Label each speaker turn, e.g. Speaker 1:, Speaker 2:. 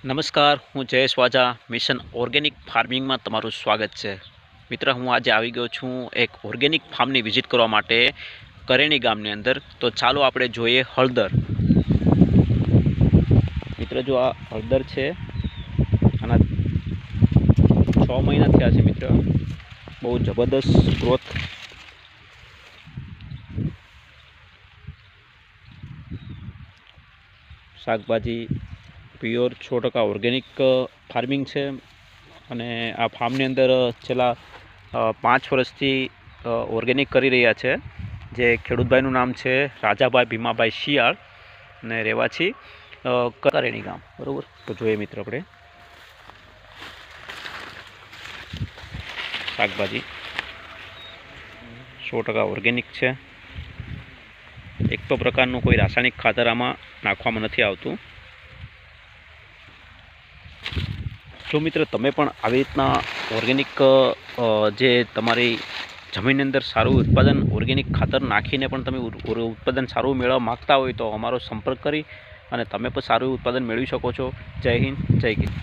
Speaker 1: નમસ્કાર, હું જયેશ વાજા mission organic ફાર્મિંગમાં તમારું સ્વાગત છે. મિત્ર, હું આજે આવી ગયો છું એક ઓર્ગેનિક ફાર્મની વિઝિટ કરવા માટે કરેણી ગામની અંદર. તો ચાલો આપણે જોઈએ હળદર. મિત્ર, જો આ હળદર છે, આના 6 મહિના થયા છે. મિત્ર, બહુ જબરદસ્ત ગ્રોથ. શાકભાજી પ્યોર 100% ઓર્ગેનિક ફાર્મિંગ છે. અને આ ફાર્મની અંદર છેલ્લા 5 વર્ષથી ઓર્ગેનિક કરી રહ્યા છે. જે ખેડૂતભાઈનું નામ છે રાજાભાઈ ભીમાભાઈ શિયાળ અને રહેવાસી કરેણી ગામ. બરાબર, તો જોઈએ મિત્ર આપણે શાકભાજી 100% ઓર્ગેનિક છે. એક તો પ્રકારનું કોઈ રાસાયણિક ખાતર આમાં નાખવામાં નથી આવતું. જો મિત્ર, તમે પણ આવી રીતના ઓર્ગેનિક જે તમારી જમીનની અંદર સારું ઉત્પાદન ઓર્ગેનિક ખાતર નાખીને પણ તમે ઉત્પાદન સારું મેળવવા માગતા હોય તો અમારો સંપર્ક કરી અને તમે પણ સારું ઉત્પાદન મેળવી શકો છો. જય હિન્દ, જય કિસાન.